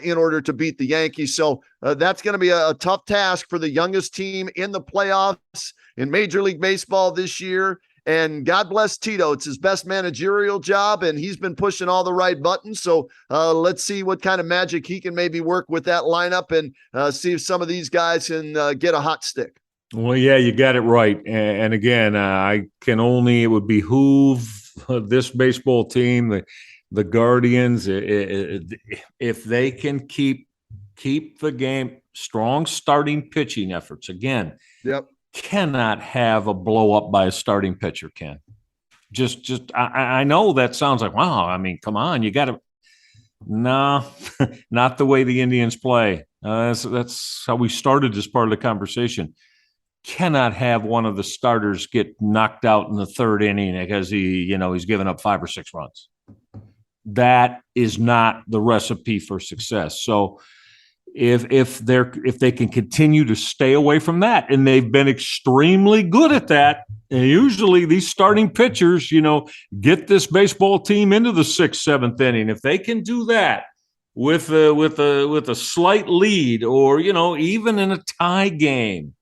in order to beat the Yankees. So that's going to be a tough task for the youngest team in the playoffs in Major League Baseball this year. And God bless Tito. It's his best managerial job, and he's been pushing all the right buttons. So let's see what kind of magic he can maybe work with that lineup and see if some of these guys can get a hot stick. Well, yeah, you got it right. And again, it would behoove this baseball team, the Guardians, if they can keep the game, strong starting pitching efforts. Again, cannot have a blow up by a starting pitcher, Ken. I know that sounds like, wow, I mean, come on, you got to. No, not the way the Indians play. That's how we started this part of the conversation. Cannot have one of the starters get knocked out in the 3rd inning because he's given up 5 or 6 runs. That is not the recipe for success. So if they can continue to stay away from that, and they've been extremely good at that, and usually these starting pitchers, get this baseball team into the 6th, 7th inning. If they can do that with a slight lead, or even in a tie game,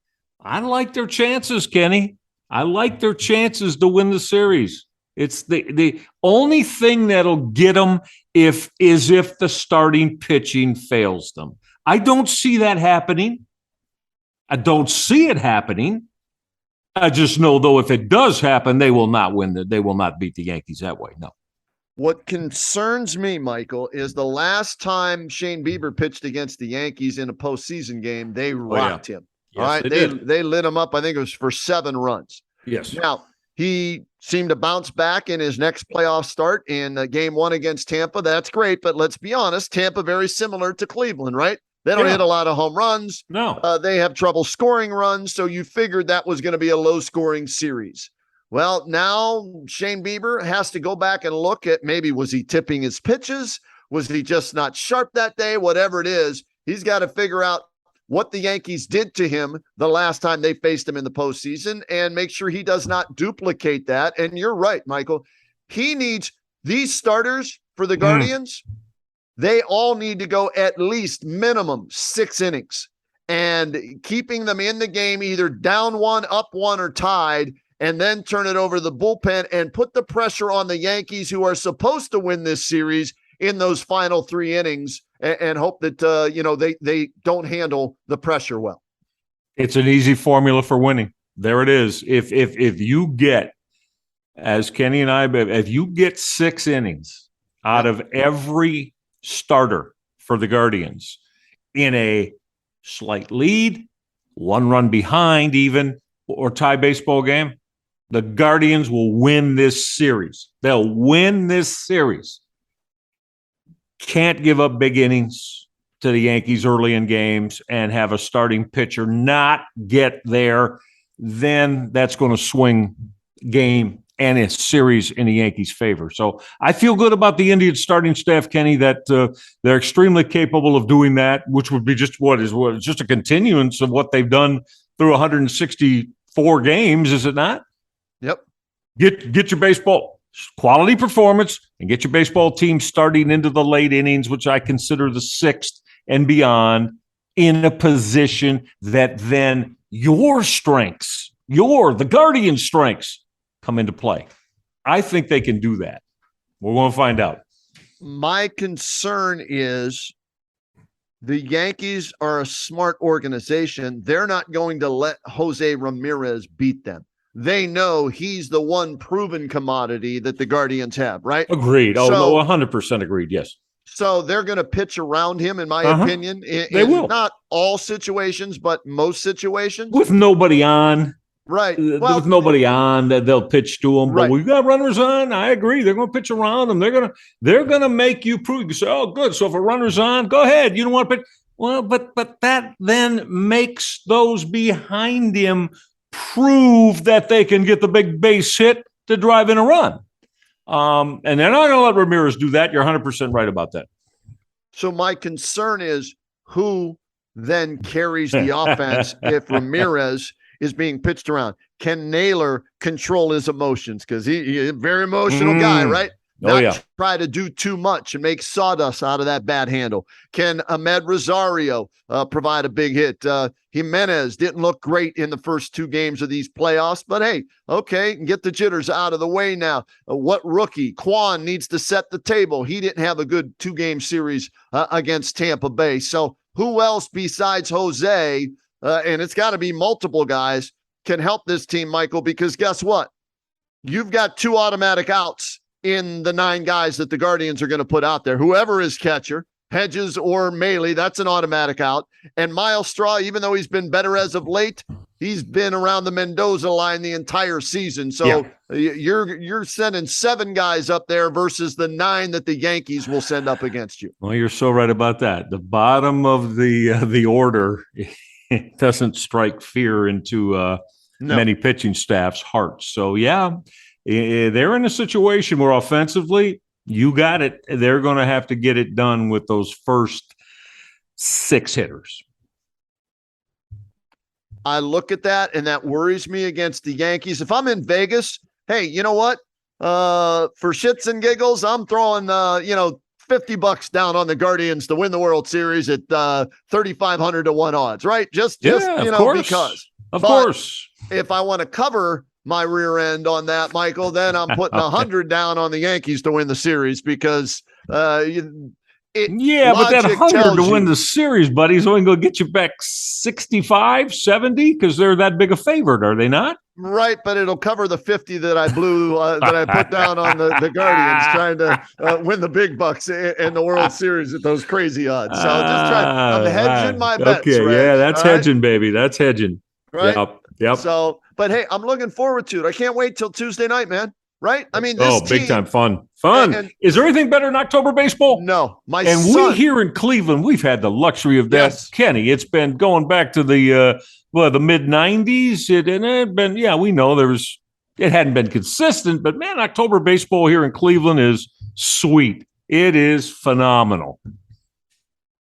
I like their chances, Kenny. I like their chances to win the series. It's the only thing that'll get them if the starting pitching fails them. I don't see that happening. I don't see it happening. I just know, though, if it does happen, they will not win. They will not beat the Yankees that way. No. What concerns me, Michael, is the last time Shane Bieber pitched against the Yankees in a postseason game, they rocked him. Yes, all right. They lit him up. I think it was for 7 runs. Yes. Now, he seemed to bounce back in his next playoff start in game 1 against Tampa. That's great. But let's be honest, Tampa very similar to Cleveland, right? They don't hit a lot of home runs. No. They have trouble scoring runs. So you figured that was going to be a low scoring series. Well, now Shane Bieber has to go back and look at, maybe was he tipping his pitches? Was he just not sharp that day? Whatever it is, he's got to figure out what the Yankees did to him the last time they faced him in the postseason and make sure he does not duplicate that. And you're right, Michael. He needs these starters for the Guardians. They all need to go at least minimum 6 innings, and keeping them in the game, either down 1, up 1, or tied, and then turn it over to the bullpen and put the pressure on the Yankees, who are supposed to win this series, in those final 3 innings, and hope that they don't handle the pressure well. It's an easy formula for winning. There it is. If you get, as Kenny and I, if you get 6 innings out of every starter for the Guardians in a slight lead, 1 run behind even, or tie baseball game, the Guardians will win this series. They'll win this series. Can't give up big innings to the Yankees early in games and have a starting pitcher not get there. Then that's going to swing game and a series in the Yankees' favor. So I feel good about the Indians starting staff, Kenny, that they're extremely capable of doing that, which would be just just a continuance of what they've done through 164 games, is it not? Yep. Get your baseball quality performance and get your baseball team starting into the late innings, which I consider the 6th and beyond, in a position that then your strengths, the Guardian strengths, come into play. I think they can do that. We're going to find out. My concern is the Yankees are a smart organization. They're not going to let Jose Ramirez beat them. They know he's the one proven commodity that the Guardians have, right? Agreed. So, 100% agreed. Yes. So they're going to pitch around him, in my opinion. They will. Not all situations, but most situations. With nobody on. Right. Well, with nobody on, that they'll pitch to them. But we've got runners on. I agree. They're going to pitch around them. They're going to make you prove. You say, oh, good. So if a runner's on, go ahead. You don't want to pitch. Well, but that then makes those behind him prove that they can get the big base hit to drive in a run. And they're not going to let Ramirez do that. You're 100% right about that. So my concern is who then carries the offense if Ramirez is being pitched around. Can Naylor control his emotions? Because he's a very emotional guy, right? Not try to do too much and make sawdust out of that bat handle. Can Ahmed Rosario provide a big hit? Jimenez didn't look great in the first 2 games of these playoffs, but hey, okay, get the jitters out of the way now. What rookie? Kwan needs to set the table. He didn't have a good 2-game series against Tampa Bay. So who else besides Jose, and it's got to be multiple guys, can help this team, Michael? Because guess what? You've got 2 automatic outs in the 9 guys that the Guardians are going to put out there. Whoever is catcher, Hedges or Maley, that's an automatic out. And Miles Straw, even though he's been better as of late, he's been around the Mendoza line the entire season. So you're sending 7 guys up there versus the 9 that the Yankees will send up against you. Well, you're so right about that. The bottom of the order doesn't strike fear into many pitching staffs' hearts. So, they're in a situation where offensively, you got it. They're going to have to get it done with those first 6 hitters. I look at that, and that worries me against the Yankees. If I'm in Vegas, hey, you know what? For shits and giggles, I'm throwing, $50 down on the Guardians to win the World Series at 3,500 to 1 odds, right? Just because. Of course. If I want to cover my rear end on that, Michael, then I'm putting 100 down on the Yankees to win the series because but that 100 to win the series, buddy, is only going to get you back 65, 70 because they're that big a favorite, are they not? Right, but it'll cover the 50 that I blew that I put down on the Guardians trying to win the big bucks in the World Series at those crazy odds. So just I'm hedging my bets. Okay, Reg, yeah, that's all right? hedging, baby. That's hedging. Right. Yep. So, but hey, I'm looking forward to it. I can't wait till Tuesday night, man. Right? I mean, this big team, time fun. And is there anything better than October baseball? No, we here in Cleveland, we've had the luxury of that, yes. Kenny. It's been going back to the mid '90s. It had been, we know it hadn't been consistent, but man, October baseball here in Cleveland is sweet. It is phenomenal.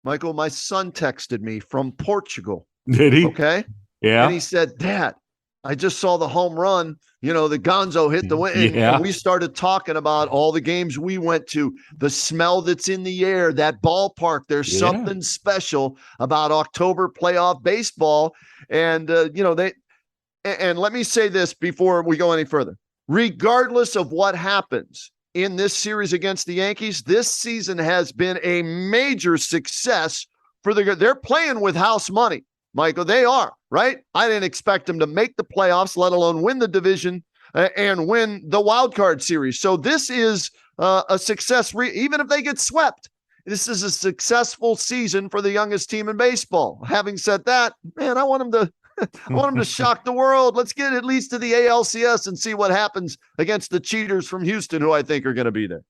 Michael, my son texted me from Portugal. Did he? Okay. Yeah. And he said, Dad, I just saw the home run. The Gonzo hit the win. Yeah. And we started talking about all the games we went to, the smell that's in the air, that ballpark. There's something special about October playoff baseball. And, and let me say this before we go any further. Regardless of what happens in this series against the Yankees, this season has been a major success for they're playing with house money. Michael, they are, right? I didn't expect them to make the playoffs, let alone win the division and win the wild card series. So this is a success, even if they get swept. This is a successful season for the youngest team in baseball. Having said that, man, I want them to shock the world. Let's get at least to the ALCS and see what happens against the cheaters from Houston, who I think are going to be there.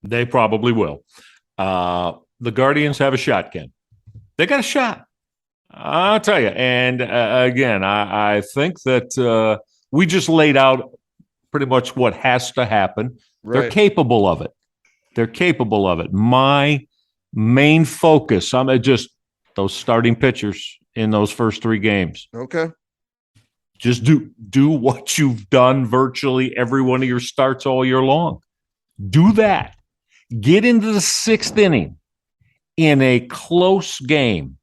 They probably will. The Guardians have a shot, Ken. They got a shot. I'll tell you. And again, I think that we just laid out pretty much what has to happen. Right. They're capable of it. My main focus, I'm just those starting pitchers in those first three games. Okay. Just do what you've done virtually every one of your starts all year long. Do that. Get into the sixth inning in a close game.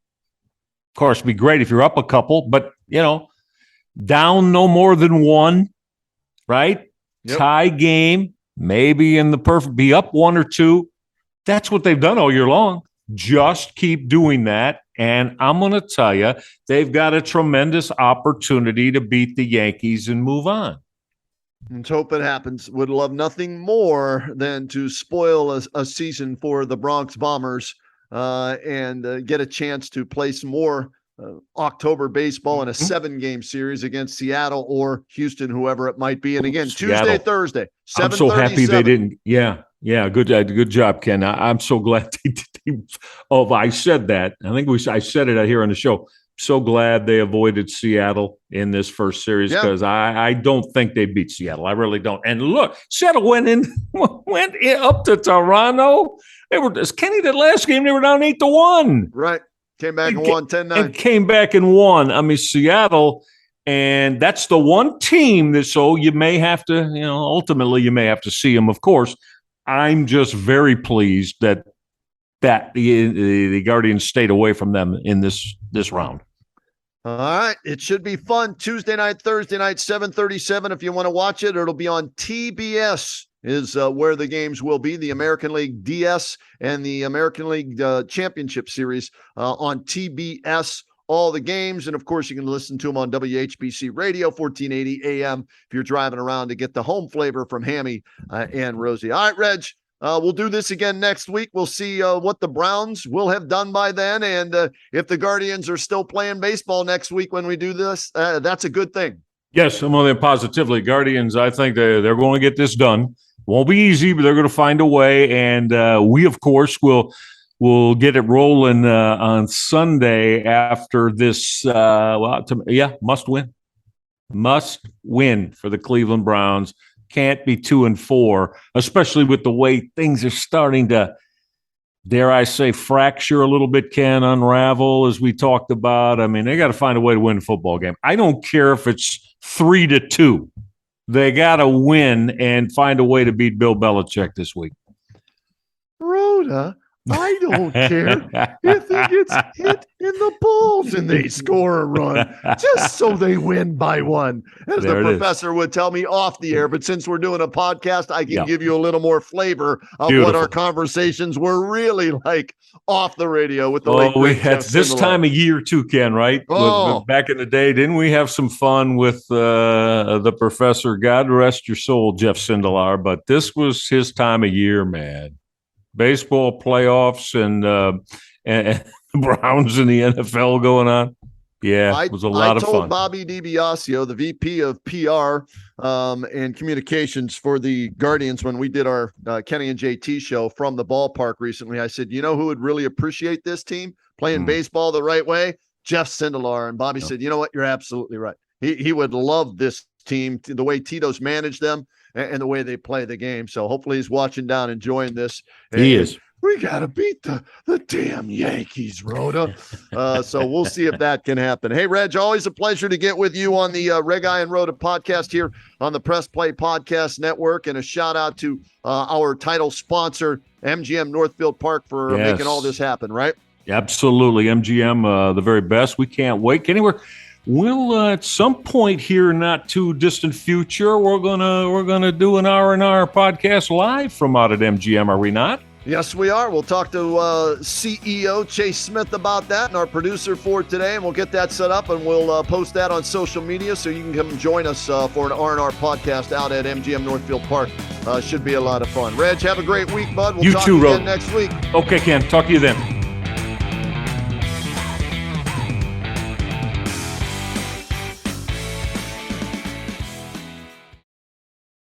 Of course, it'd be great if you're up a couple, but, down no more than one, right? Yep. Tie game, maybe be up one or two. That's what they've done all year long. Just keep doing that. And I'm going to tell you, they've got a tremendous opportunity to beat the Yankees and move on. Let's hope it happens. Would love nothing more than to spoil a season for the Bronx Bombers and get a chance to play some more October baseball in a 7-game series against Seattle or Houston, whoever it might be. And again, Seattle. Tuesday, Thursday, 7:37. I'm so happy they didn't. Yeah. Good job, Ken. I'm so glad I said that. I think I said it here on the show. So glad they avoided Seattle in this first series because I don't think they beat Seattle. I really don't. And look, Seattle went up to Toronto. They were, as Kenny did last game, they were down 8-1. Right. Came back and won 10-9. And came back and won. I mean, Seattle, and that's the one team that, so you may have to, ultimately you may have to see them, of course. I'm just very pleased that the Guardians stayed away from them in this round. All right. It should be fun. Tuesday night, Thursday night, 7:37. If you want to watch it, it'll be on TBS is where the games will be. The American League DS and the American League Championship Series on TBS. All the games. And of course, you can listen to them on WHBC Radio, 1480 AM, if you're driving around to get the home flavor from Hammy and Rosie. All right, Reg. We'll do this again next week. We'll see what the Browns will have done by then. And if the Guardians are still playing baseball next week when we do this, that's a good thing. Yes, I'm on there positively. Guardians, I think they're going to get this done. Won't be easy, but they're going to find a way. And we, of course, will get it rolling on Sunday after this. Must win. Must win for the Cleveland Browns. Can't be 2-4, especially with the way things are starting to, dare I say, fracture a little bit, can unravel, as we talked about. I mean, they got to find a way to win a football game. I don't care if it's 3-2. They got to win and find a way to beat Bill Belichick this week. Rhoda, I don't care if he gets hit in the balls and they score a run, just so they win by one, as There the it is. professor would tell me off the air. But since we're doing a podcast, I can Yeah. give you a little more flavor of Beautiful. what our conversations were really like off the radio with the Oh, late we great had Jeff this Sindelar. time of year too, Ken, right? Oh. Back in the day, didn't we have some fun with the professor? God rest your soul, Jeff Sindelar. But this was his time of year, man. Baseball playoffs and Browns in the NFL going on. Yeah, it was a lot of I told fun. Bobby DiBiasio, the VP of PR and communications for the Guardians, when we did our Kenny and JT show from the ballpark recently, I said, you know who would really appreciate this team playing baseball the right way? Jeff Sindelar. And Bobby said, you know what? You're absolutely right. He would love this team, the way Tito's managed them and the way they play the game. So hopefully he's watching down, enjoying this. He is. We got to beat the damn Yankees, Rhoda. So we'll see if that can happen. Hey, Reg, always a pleasure to get with you on the Reg I and Rhoda podcast here on the Press Play Podcast Network. And a shout out to our title sponsor, MGM Northfield Park, for making all this happen, right? Absolutely. MGM, the very best. We can't wait. Kenny, we'll at some point here, not too distant future, we're gonna do an R&R podcast live from out at MGM, are we not? Yes, we are. We'll talk to CEO Chase Smith about that, and our producer for today, and we'll get that set up, and we'll post that on social media so you can come join us for an R&R podcast out at MGM Northfield Park. Should be a lot of fun. Reg, have a great week, bud. We'll talk to you again next week. Okay, Ken. Talk to you then.